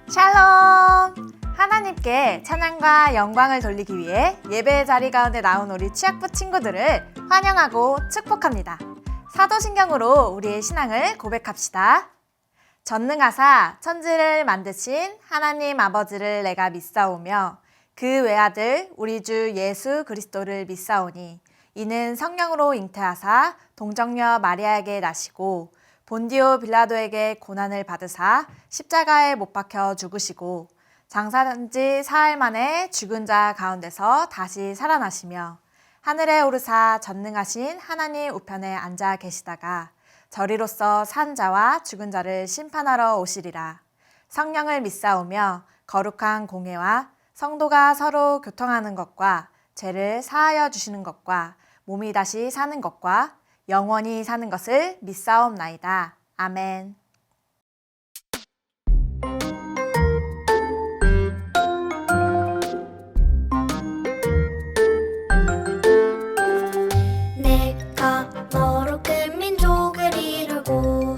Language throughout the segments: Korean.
샬롬! 하나님께 찬양과 영광을 돌리기 위해 예배의 자리 가운데 나온 우리 취학부 친구들을 환영하고 축복합니다. 사도신경으로 우리의 신앙을 고백합시다. 전능하사 천지를 만드신 하나님 아버지를 내가 믿사오며 그 외아들 우리 주 예수 그리스도를 믿사오니 이는 성령으로 잉태하사 동정녀 마리아에게 나시고 본디오 빌라도에게 고난을 받으사 십자가에 못 박혀 죽으시고 장사한 지 사흘 만에 죽은 자 가운데서 다시 살아나시며 하늘에 오르사 전능하신 하나님 우편에 앉아 계시다가 저리로서 산 자와 죽은 자를 심판하러 오시리라. 성령을 믿사오며 거룩한 공회와 성도가 서로 교통하는 것과 죄를 사하여 주시는 것과 몸이 다시 사는 것과 영원히 사는 것을 믿사옵나이다. 아멘. 내가 너로 큰 민족을 이루고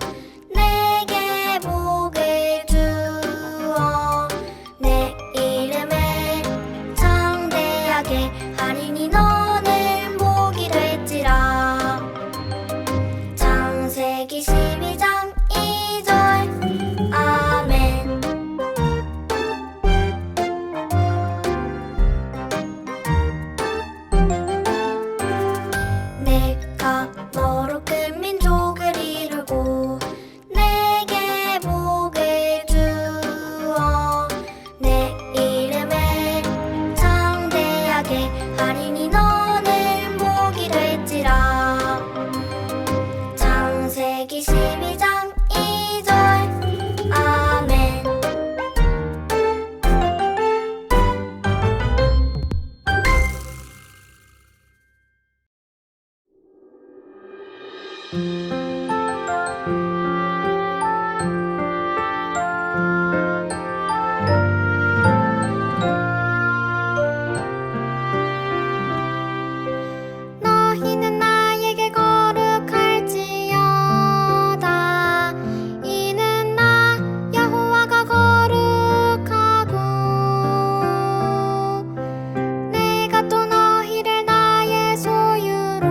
내게 복을 주어 내 이름을 창대하게 하리니 너는 복이 될지라. 창세기 12장 2절 아멘. 내가 너로 큰 민족을 이루고 내게 복을 주어 내 이름을 창대하게 하리니 너는 복이 될지라. 창세기 12장 2절 아멘. 너희는 나에게 거룩할지어다. 이는 나 여호와가 거룩하고 내가 또 너희를 나의 소유로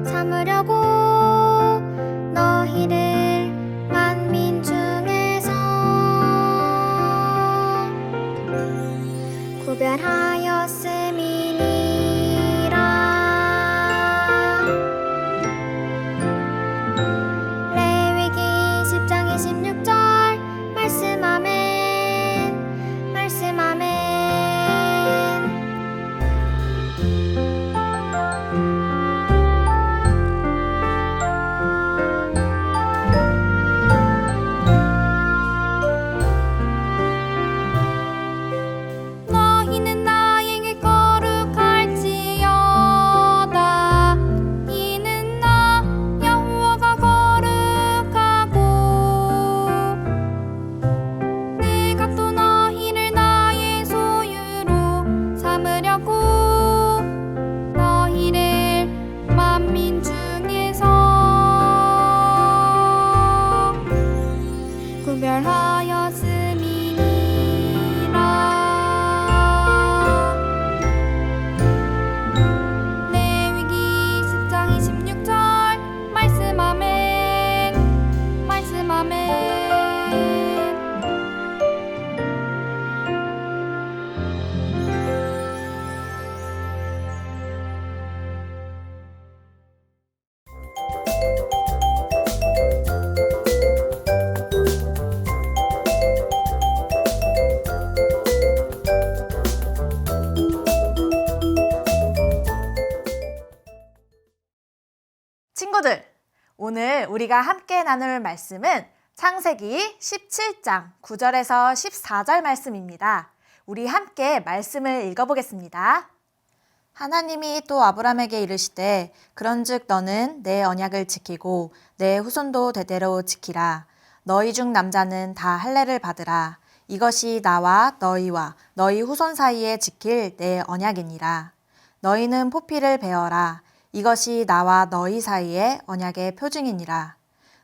삼으려고 너희를 만민 중에서 구별하였음이니라. 레위기 10장 26절 말씀 아멘. 말씀 아멘. 너희는 나에게 거룩할지어다. 이는 나 여호와가 거룩하고 내가 또 너희를 나의 소유로 삼으려고 너희를 만민 중에서 구별하였음이니라. 레위기 10장 26절 말씀 아멘. 말씀 아멘. 친구들, 오늘 우리가 함께 나눌 말씀은 창세기 17장 9절에서 14절 말씀입니다. 우리 함께 말씀을 읽어보겠습니다. 하나님이 또 아브람에게 이르시되 그런즉 너는 내 언약을 지키고 내 후손도 대대로 지키라. 너희 중 남자는 다 할례를 받으라. 이것이 나와 너희와 너희 후손 사이에 지킬 내 언약이니라. 너희는 포피를 베어라. 이것이 나와 너희 사이의 언약의 표징이니라.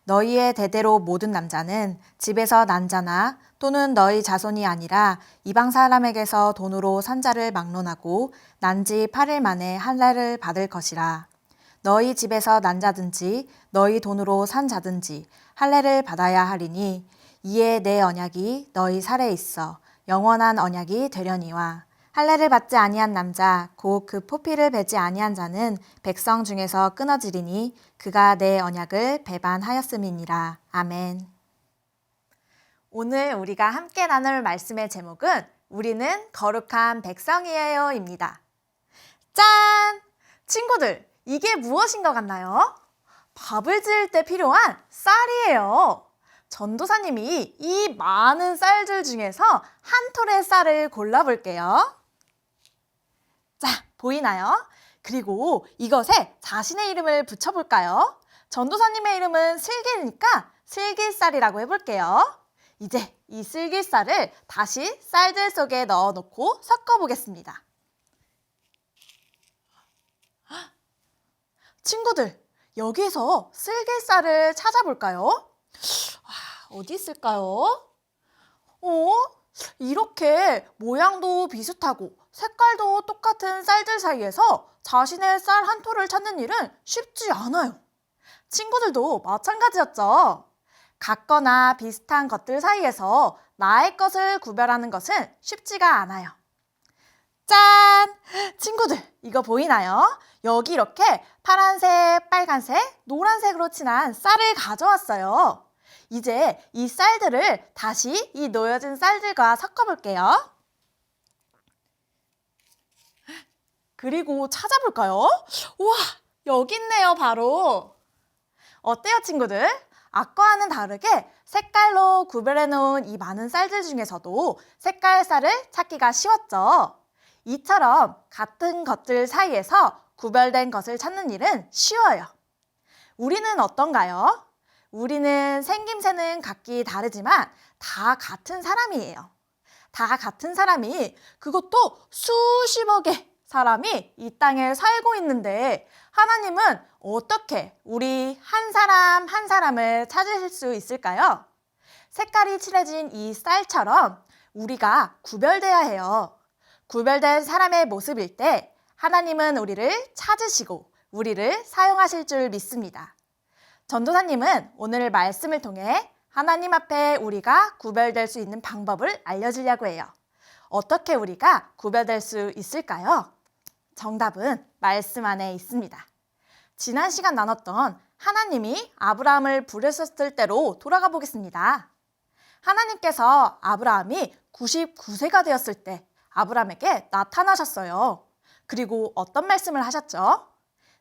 너희의 대대로 모든 남자는 집에서 난 자나 또는 너희 자손이 아니라 이방 사람에게서 돈으로 산 자를 막론하고 난 지 8일 만에 할례를 받을 것이라. 너희 집에서 난 자든지 너희 돈으로 산 자든지 할례를 받아야 하리니 이에 내 언약이 너희 살에 있어 영원한 언약이 되려니와. 할례를 받지 아니한 남자 곧 그 포피를 베지 아니한 자는 백성 중에서 끊어지리니 그가 내 언약을 배반하였음이니라. 아멘. 오늘 우리가 함께 나눌 말씀의 제목은 우리는 거룩한 백성이에요입니다. 짠! 친구들, 이게 무엇인 것 같나요? 밥을 지을 때 필요한 쌀이에요. 전도사님이 이 많은 쌀들 중에서 한 톨의 쌀을 골라볼게요. 자, 보이나요? 그리고 이것에 자신의 이름을 붙여볼까요? 전도사님의 이름은 슬기니까 슬기쌀이라고 해볼게요. 이제 이 슬기쌀을 다시 쌀들 속에 넣어놓고 섞어보겠습니다. 친구들, 여기에서 슬기쌀을 찾아볼까요? 어디 있을까요? 이렇게 모양도 비슷하고 색깔도 똑같은 쌀들 사이에서 자신의 쌀 한 톨을 찾는 일은 쉽지 않아요. 친구들도 마찬가지였죠. 같거나 비슷한 것들 사이에서 나의 것을 구별하는 것은 쉽지가 않아요. 짠! 친구들, 이거 보이나요? 여기 이렇게 파란색, 빨간색, 노란색으로 칠한 쌀을 가져왔어요. 이제 이 쌀들을 다시 이 놓여진 쌀들과 섞어볼게요. 그리고 찾아볼까요? 우와, 여기 있네요, 바로. 어때요, 친구들? 아까와는 다르게 색깔로 구별해 놓은 이 많은 쌀들 중에서도 색깔 쌀을 찾기가 쉬웠죠. 이처럼 같은 것들 사이에서 구별된 것을 찾는 일은 쉬워요. 우리는 어떤가요? 우리는 생김새는 각기 다르지만 다 같은 사람이에요. 다 같은 사람이, 그것도 수십억의 사람이 이 땅에 살고 있는데 하나님은 어떻게 우리 한 사람 한 사람을 찾으실 수 있을까요? 색깔이 칠해진 이 쌀처럼 우리가 구별돼야 해요. 구별된 사람의 모습일 때 하나님은 우리를 찾으시고 우리를 사용하실 줄 믿습니다. 전도사님은 오늘 말씀을 통해 하나님 앞에 우리가 구별될 수 있는 방법을 알려주려고 해요. 어떻게 우리가 구별될 수 있을까요? 정답은 말씀 안에 있습니다. 지난 시간 나눴던 하나님이 아브라함을 부르셨을 때로 돌아가 보겠습니다. 하나님께서 아브라함이 99세가 되었을 때 아브라함에게 나타나셨어요. 그리고 어떤 말씀을 하셨죠?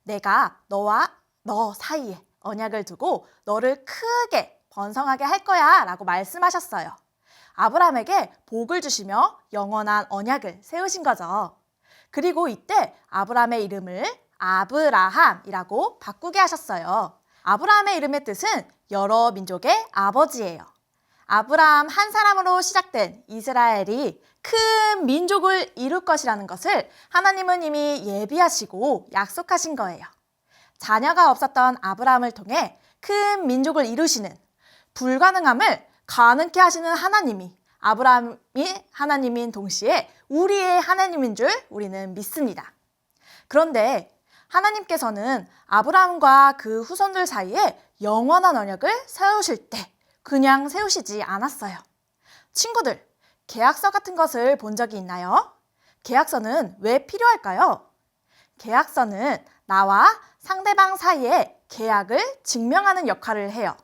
내가 너와 너 사이에 언약을 두고 너를 크게 번성하게 할 거야 라고 말씀하셨어요. 아브라함에게 복을 주시며 영원한 언약을 세우신 거죠. 그리고 이때 아브라함의 이름을 아브라함이라고 바꾸게 하셨어요. 아브라함의 이름의 뜻은 여러 민족의 아버지예요. 아브라함 한 사람으로 시작된 이스라엘이 큰 민족을 이룰 것이라는 것을 하나님은 이미 예비하시고 약속하신 거예요. 자녀가 없었던 아브라함을 통해 큰 민족을 이루시는, 불가능함을 가능케 하시는 하나님이 아브라함이 하나님인 동시에 우리의 하나님인 줄 우리는 믿습니다. 그런데 하나님께서는 아브라함과 그 후손들 사이에 영원한 언약을 세우실 때 그냥 세우시지 않았어요. 친구들, 계약서 같은 것을 본 적이 있나요? 계약서는 왜 필요할까요? 계약서는 나와 상대방 사이의 계약을 증명하는 역할을 해요.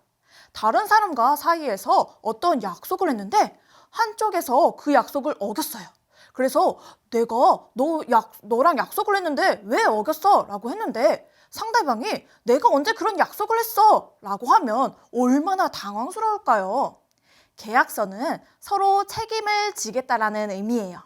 다른 사람과 사이에서 어떤 약속을 했는데 한쪽에서 그 약속을 어겼어요. 그래서 내가 너랑 약속을 했는데 왜 어겼어? 라고 했는데 상대방이 내가 언제 그런 약속을 했어? 라고 하면 얼마나 당황스러울까요? 계약서는 서로 책임을 지겠다라는 의미예요.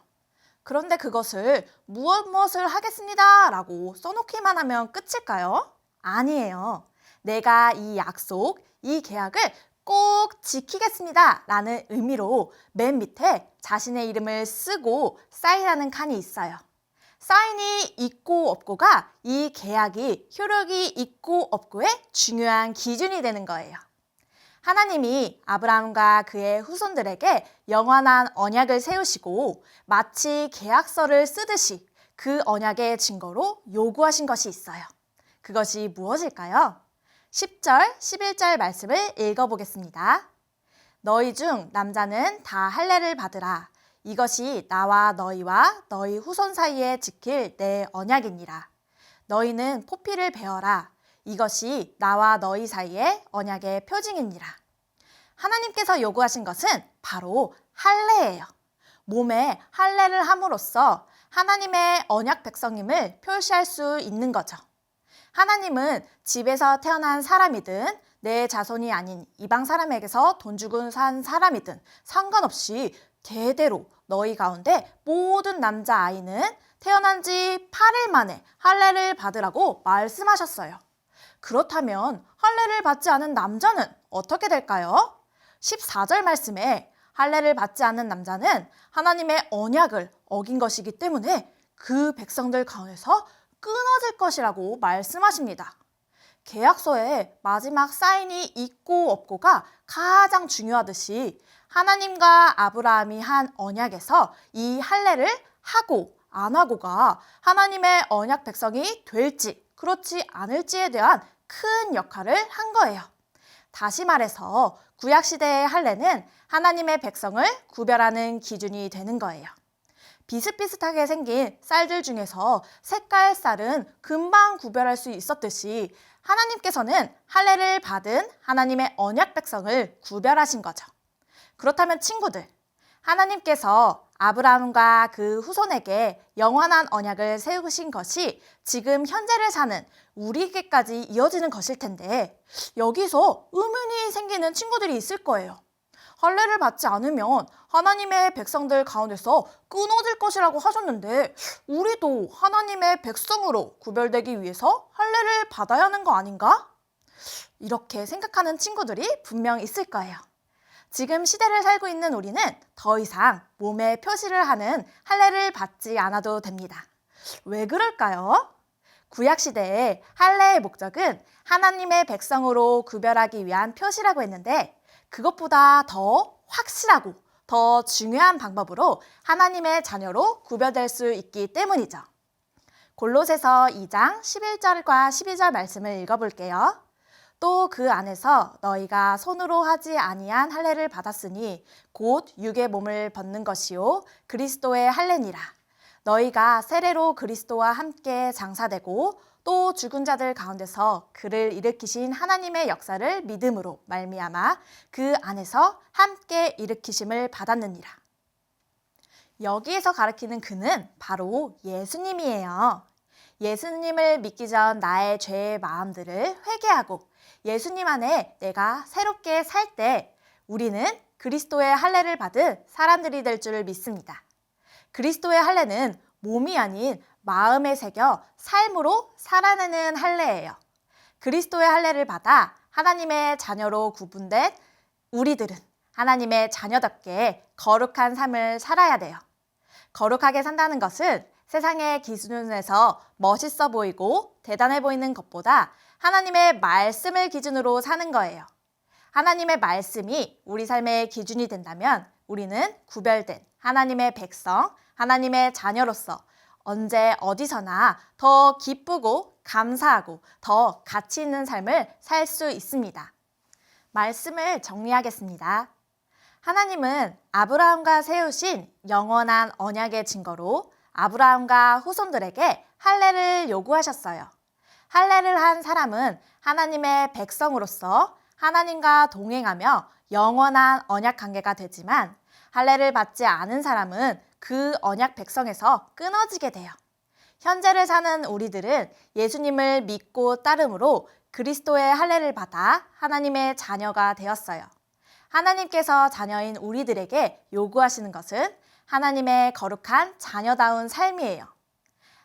그런데 그것을 무엇을 하겠습니다 라고 써놓기만 하면 끝일까요? 아니에요. 내가 이 약속, 이 계약을 꼭 지키겠습니다 라는 의미로 맨 밑에 자신의 이름을 쓰고 사인하는 칸이 있어요. 사인이 있고 없고가 이 계약이 효력이 있고 없고의 중요한 기준이 되는 거예요. 하나님이 아브라함과 그의 후손들에게 영원한 언약을 세우시고 마치 계약서를 쓰듯이 그 언약의 증거로 요구하신 것이 있어요. 그것이 무엇일까요? 10절, 11절 말씀을 읽어보겠습니다. 너희 중 남자는 다 할례를 받으라. 이것이 나와 너희와 너희 후손 사이에 지킬 내 언약이니라. 너희는 포피를 베어라. 이것이 나와 너희 사이의 언약의 표징이니라. 하나님께서 요구하신 것은 바로 할례예요. 몸에 할례를 함으로써 하나님의 언약 백성임을 표시할 수 있는 거죠. 하나님은 집에서 태어난 사람이든 내 자손이 아닌 이방 사람에게서 돈 주고 산 사람이든 상관없이 대대로 너희 가운데 모든 남자아이는 태어난 지 8일 만에 할례를 받으라고 말씀하셨어요. 그렇다면 할례를 받지 않은 남자는 어떻게 될까요? 14절 말씀에 할례를 받지 않는 남자는 하나님의 언약을 어긴 것이기 때문에 그 백성들 가운데서 끊어질 것이라고 말씀하십니다. 계약서에 마지막 사인이 있고 없고가 가장 중요하듯이 하나님과 아브라함이 한 언약에서 이 할례를 하고 안 하고가 하나님의 언약 백성이 될지 그렇지 않을지에 대한 큰 역할을 한 거예요. 다시 말해서 구약시대의 할례는 하나님의 백성을 구별하는 기준이 되는 거예요. 비슷비슷하게 생긴 쌀들 중에서 색깔 쌀은 금방 구별할 수 있었듯이 하나님께서는 할례를 받은 하나님의 언약 백성을 구별하신 거죠. 그렇다면 친구들, 하나님께서 아브라함과 그 후손에게 영원한 언약을 세우신 것이 지금 현재를 사는 우리에게까지 이어지는 것일 텐데 여기서 의문이 생기는 친구들이 있을 거예요. 할례를 받지 않으면 하나님의 백성들 가운데서 끊어질 것이라고 하셨는데 우리도 하나님의 백성으로 구별되기 위해서 할례를 받아야 하는 거 아닌가? 이렇게 생각하는 친구들이 분명 있을 거예요. 지금 시대를 살고 있는 우리는 더 이상 몸에 표시를 하는 할례를 받지 않아도 됩니다. 왜 그럴까요? 구약시대에 할례의 목적은 하나님의 백성으로 구별하기 위한 표시라고 했는데 그것보다 더 확실하고 더 중요한 방법으로 하나님의 자녀로 구별될 수 있기 때문이죠. 골로새서 2장 11절과 12절 말씀을 읽어볼게요. 또 그 안에서 너희가 손으로 하지 아니한 할례를 받았으니 곧 육의 몸을 벗는 것이요 그리스도의 할례니라. 너희가 세례로 그리스도와 함께 장사되고 또 죽은 자들 가운데서 그를 일으키신 하나님의 역사를 믿음으로 말미암아 그 안에서 함께 일으키심을 받았느니라. 여기에서 가리키는 그는 바로 예수님이에요. 예수님을 믿기 전 나의 죄의 마음들을 회개하고 예수님 안에 내가 새롭게 살 때 우리는 그리스도의 할례를 받은 사람들이 될 줄 믿습니다. 그리스도의 할례는 몸이 아닌 마음에 새겨 삶으로 살아내는 할례예요. 그리스도의 할례를 받아 하나님의 자녀로 구분된 우리들은 하나님의 자녀답게 거룩한 삶을 살아야 돼요. 거룩하게 산다는 것은 세상의 기준에서 멋있어 보이고 대단해 보이는 것보다 하나님의 말씀을 기준으로 사는 거예요. 하나님의 말씀이 우리 삶의 기준이 된다면 우리는 구별된 하나님의 백성, 하나님의 자녀로서 언제 어디서나 더 기쁘고 감사하고 더 가치 있는 삶을 살 수 있습니다. 말씀을 정리하겠습니다. 하나님은 아브라함과 세우신 영원한 언약의 증거로 아브라함과 후손들에게 할례를 요구하셨어요. 할례를 한 사람은 하나님의 백성으로서 하나님과 동행하며 영원한 언약 관계가 되지만 할례를 받지 않은 사람은 그 언약 백성에서 끊어지게 돼요. 현재를 사는 우리들은 예수님을 믿고 따름으로 그리스도의 할례를 받아 하나님의 자녀가 되었어요. 하나님께서 자녀인 우리들에게 요구하시는 것은 하나님의 거룩한 자녀다운 삶이에요.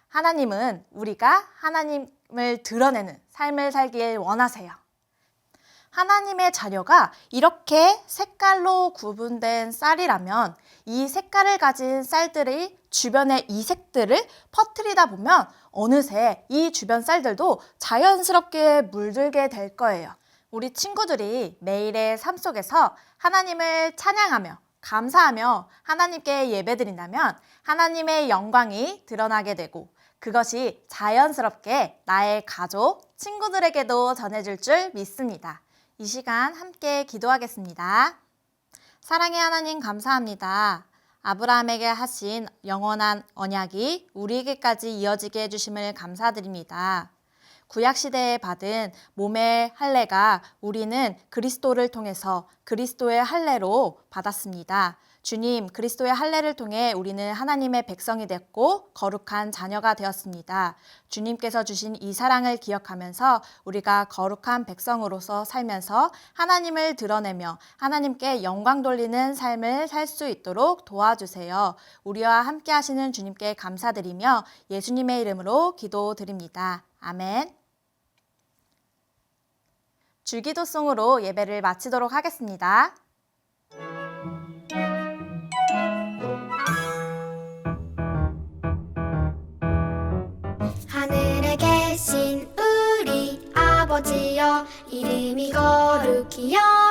하나님은 우리가 하나님을 드러내는 삶을 살길 원하세요. 하나님의 자녀가 이렇게 색깔로 구분된 쌀이라면 이 색깔을 가진 쌀들이 주변의 이색들을 퍼뜨리다 보면 어느새 이 주변 쌀들도 자연스럽게 물들게 될 거예요. 우리 친구들이 매일의 삶 속에서 하나님을 찬양하며 감사하며 하나님께 예배드린다면 하나님의 영광이 드러나게 되고 그것이 자연스럽게 나의 가족, 친구들에게도 전해질 줄 믿습니다. 이 시간 함께 기도하겠습니다. 사랑의 하나님 감사합니다. 아브라함에게 하신 영원한 언약이 우리에게까지 이어지게 해주심을 감사드립니다. 구약시대에 받은 몸의 할례가 우리는 그리스도를 통해서 그리스도의 할례로 받았습니다. 주님, 그리스도의 할례를 통해 우리는 하나님의 백성이 됐고 거룩한 자녀가 되었습니다. 주님께서 주신 이 사랑을 기억하면서 우리가 거룩한 백성으로서 살면서 하나님을 드러내며 하나님께 영광 돌리는 삶을 살 수 있도록 도와주세요. 우리와 함께 하시는 주님께 감사드리며 예수님의 이름으로 기도드립니다. 아멘. 주기도송으로 예배를 마치도록 하겠습니다. 하늘에 계신 우리 아버지여 이름이 거룩히 여겨지시오며